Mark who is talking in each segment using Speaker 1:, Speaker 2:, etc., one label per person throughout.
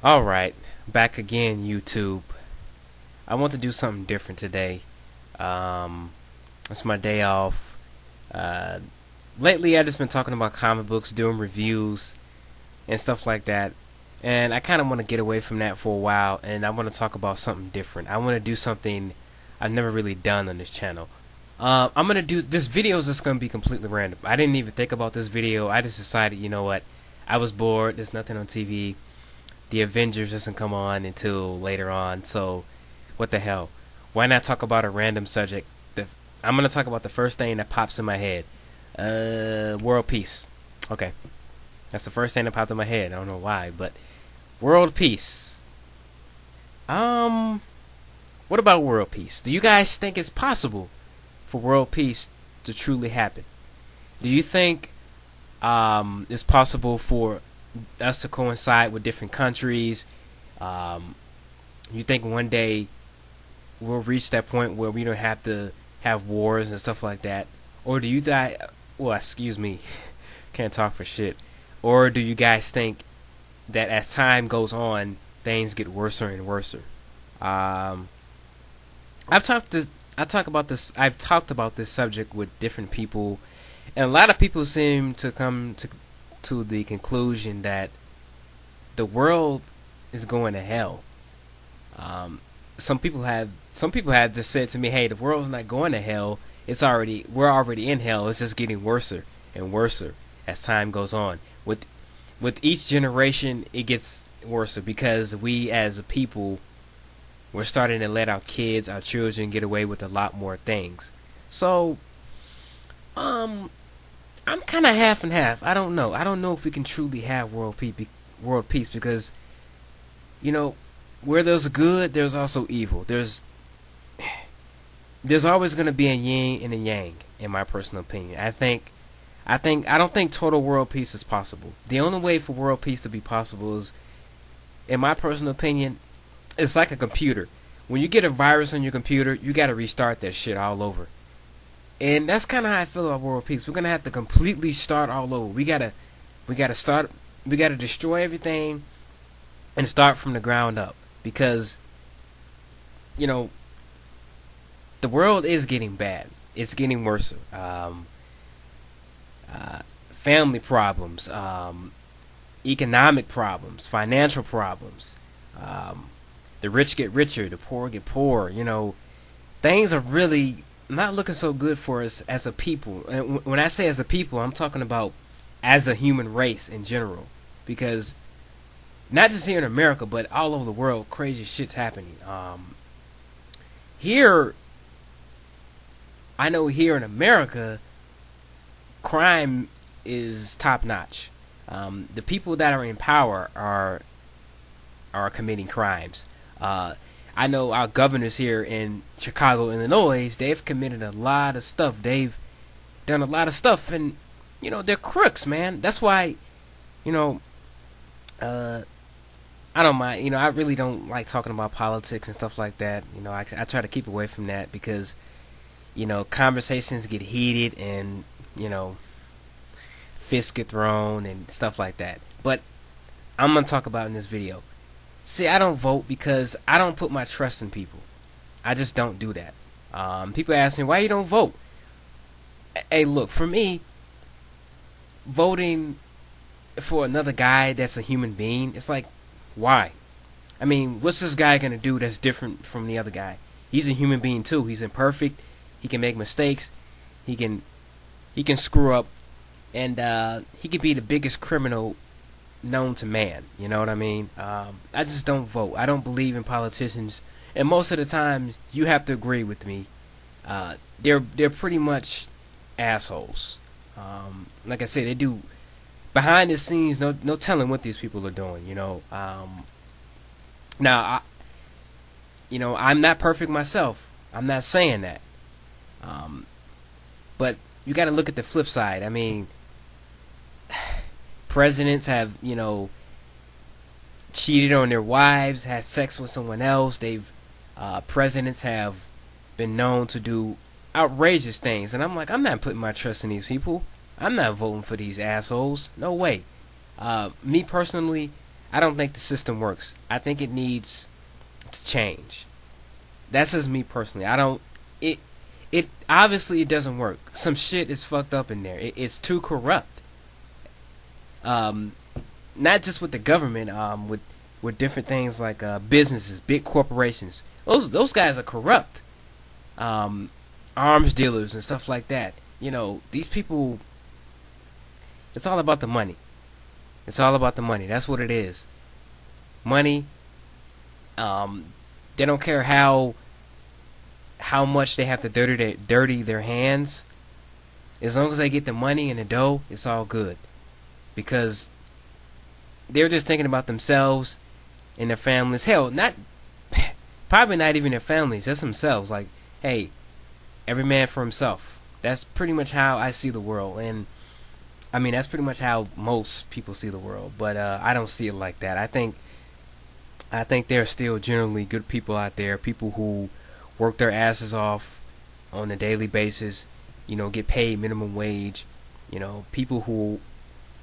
Speaker 1: Alright, back again, YouTube. I want to do something different today. Um, it's my day off. Uh, Lately, I've just been talking about comic books, doing reviews, and stuff like that. And I kind of want to get away from that for a while, and I want to talk about something different. I want to do something I've never really done on this channel. I'm going to do this video is just going to be completely random. I didn't even think about this video. I just decided, you know what? I was bored. There's nothing on TV. The Avengers doesn't come on until later on, so what the hell? Why not talk about a random subject? I'm gonna talk about the first thing that pops in my head. World peace. Okay, that's the first thing that popped in my head. I don't know why, but world peace. Um, what about world peace? Do you guys think it's possible for world peace to truly happen? Do you think it's possible for us to coincide with different countries? Um, you think one day we'll reach that point where we don't have to have wars and stuff like that? Or do you guys, well, excuse me, can't talk for shit. Or do you guys think that as time goes on, things get worse and worse? Um, I've talked about this subject with different people, and a lot of people seem to come to the conclusion that the world is going to hell. Um, some people have just said to me, "Hey, the world's not going to hell. We're already in hell. It's just getting worse and worse as time goes on. With each generation, it gets worse because we as a people we're starting to let our kids, our children, get away with a lot more things. So, I'm kind of half and half. I don't know. I don't know if we can truly have world peace because you know where there's good, there's also evil. There's always going to be a yin and a yang, in my personal opinion. I don't think total world peace is possible. The only way for world peace to be possible is, in my personal opinion, it's like a computer. When you get a virus on your computer, you got to restart that shit all over. And that's kind of how I feel about world peace. We're gonna have to completely start all over. We gotta start. We gotta destroy everything and start from the ground up because you know the world is getting bad. It's getting worse. Family problems, economic problems, financial problems. Um, the rich get richer, the poor get poorer. Things are really not looking so good for us as a people. And when I say as a people, I'm talking about as a human race in general. Because not just here in America, but all over the world, crazy shit's happening. Here, I know here in America, crime is top notch. The people that are in power are committing crimes. I know our governors here in Chicago, Illinois, they've committed a lot of stuff. They've done a lot of stuff, and they're crooks, man. That's why, you know, I don't mind. I really don't like talking about politics and stuff like that. I try to keep away from that because, conversations get heated and fists get thrown and stuff like that. But I'm gonna talk about in this video. See, I don't vote because I don't put my trust in people. I just don't do that. People ask me why you don't vote. Hey, look, for me, voting for another guy that's a human being, it's like, why? I mean, what's this guy gonna do that's different from the other guy? He's a human being too. He's imperfect. He can make mistakes. He can screw up, and he could be the biggest criminal known to man. You know what I mean? I just don't vote. I don't believe in politicians, and most of the time, you have to agree with me. They're pretty much assholes. Like I said, they do behind the scenes. No telling what these people are doing. Now, I'm not perfect myself. I'm not saying that. But you got to look at the flip side. I mean, presidents have, cheated on their wives, had sex with someone else. Presidents have been known to do outrageous things. And I'm like, I'm not putting my trust in these people. I'm not voting for these assholes. No way. Me personally, I don't think the system works. I think it needs to change. That's just me personally. I don't. It obviously it doesn't work. Some shit is fucked up in there. It's too corrupt. Not just with the government. With different things like businesses, big corporations. Those guys are corrupt. Arms dealers and stuff like that. These people. It's all about the money. It's all about the money. That's what it is. Money. They don't care how much they have to dirty their hands. As long as they get the money and the dough, it's all good. Because they're just thinking about themselves and their families. Hell, probably not even their families. That's themselves. Like, hey, every man for himself. That's pretty much how I see the world. And I mean, that's pretty much how most people see the world. But I don't see it like that. I think there are still generally good people out there. People who work their asses off on a daily basis. Get paid minimum wage. People who,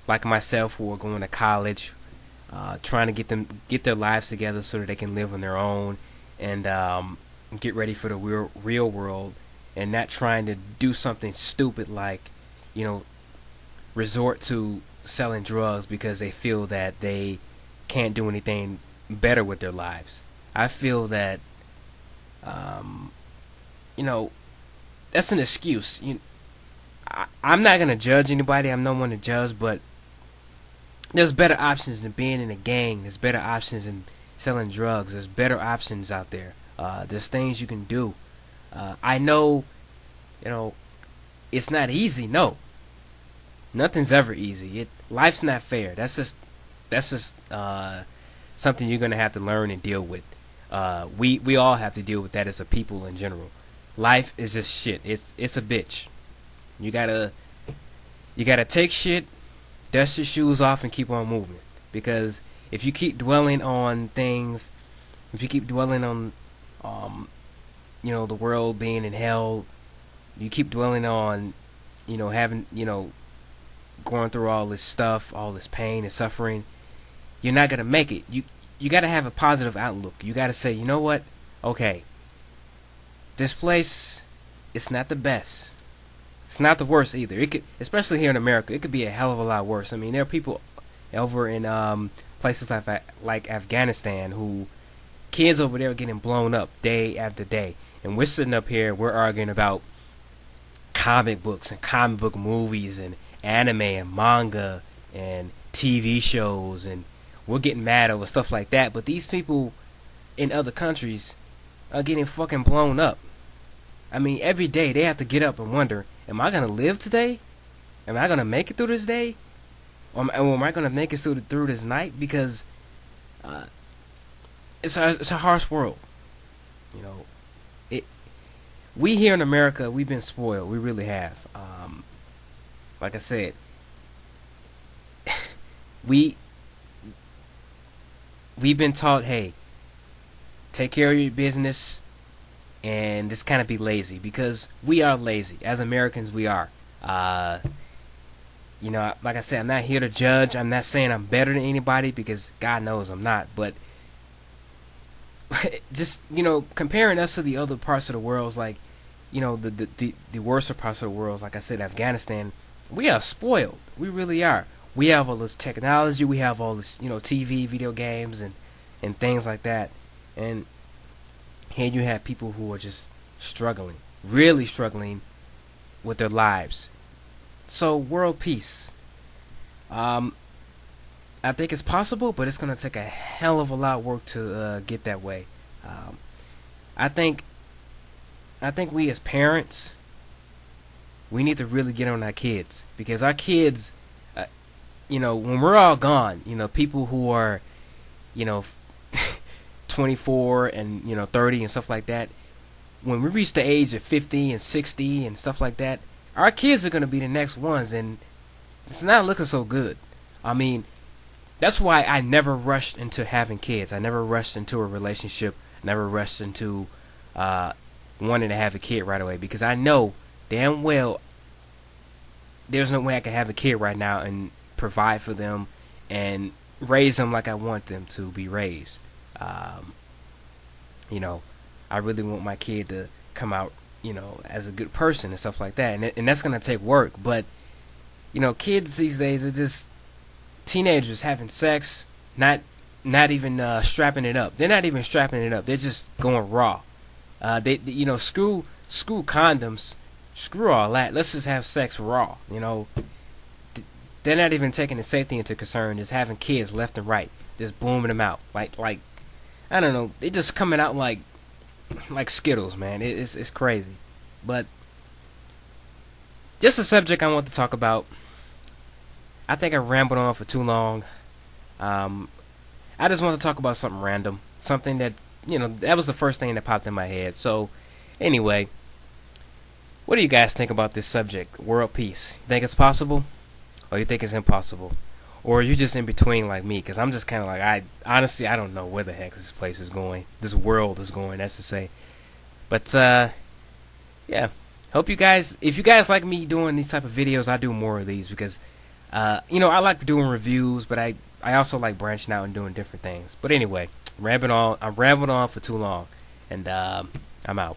Speaker 1: like myself, who are going to college, trying to get their lives together so that they can live on their own and get ready for the real world, and not trying to do something stupid like, resort to selling drugs because they feel that they can't do anything better with their lives. I feel that, that's an excuse. I'm not gonna judge anybody. I'm no one to judge, but there's better options than being in a gang. There's better options than selling drugs. There's better options out there. There's things you can do. I know, it's not easy. No, nothing's ever easy. Life's not fair. That's just something you're gonna have to learn and deal with. We all have to deal with that as a people in general. Life is just shit. It's a bitch. You gotta take shit, dust your shoes off, and keep on moving. Because if you keep dwelling on things, if you keep dwelling on, the world being in hell, you keep dwelling on, having, going through all this stuff, all this pain and suffering, you're not gonna make it. You gotta have a positive outlook. You gotta say, you know what? Okay, this place, it's not the best. It's not the worst either. It could, especially here in America, it could be a hell of a lot worse. I mean, there are people over in places like Afghanistan who kids over there are getting blown up day after day, and we're sitting up here, we're arguing about comic books and comic book movies and anime and manga and TV shows, and we're getting mad over stuff like that. But these people in other countries are getting fucking blown up. I mean, every day they have to get up and wonder, am I going to live today? Am I going to make it through this day? Or am I going to make it through this night? Because it's a harsh world. We here in America, we've been spoiled. We really have. Like I said, we've been taught, hey, take care of your business and just kind of be lazy, because we are lazy. As Americans, we are. Like I said, I'm not here to judge. I'm not saying I'm better than anybody, because God knows I'm not. But just, comparing us to the other parts of the world, like, the worser parts of the world, like I said, Afghanistan, we are spoiled. We really are. We have all this technology. We have all this, TV, video games, and things like that. And here you have people who are just struggling, really struggling with their lives. So, world peace. I think it's possible, but it's going to take a hell of a lot of work to get that way. I think we as parents, we need to really get on our kids, because our kids, when we're all gone, people who are, 24 and 30 and stuff like that, when we reach the age of 50 and 60 and stuff like that, our kids are going to be the next ones, and it's not looking so good. I mean, that's why I never rushed into having kids. I never rushed into a relationship. Never rushed into wanting to have a kid right away, because I know damn well there's no way I can have a kid right now and provide for them and raise them like I want them to be raised. Um, you know, I really want my kid to come out, as a good person and stuff like that. And that's gonna take work. But kids these days are just teenagers having sex, not even strapping it up. They're not even strapping it up. They're just going raw. They screw condoms, screw all that. Let's just have sex raw. They're not even taking the safety into concern. Just having kids left and right, just booming them out like I don't know. They just coming out like Skittles, man. It's crazy. But just a subject I want to talk about. I think I rambled on for too long. I just want to talk about something random, something that that was the first thing that popped in my head. So, anyway, what do you guys think about this subject, world peace? You think it's possible, or you think it's impossible, or are you just in between like me? Because I'm just kind of like, I don't know where the heck this place is going, this world is going. That's to say, but yeah. Hope you guys, if you guys like me doing these type of videos, I do more of these because, I like doing reviews, but I also like branching out and doing different things. But anyway, I'm rambling on for too long, and I'm out.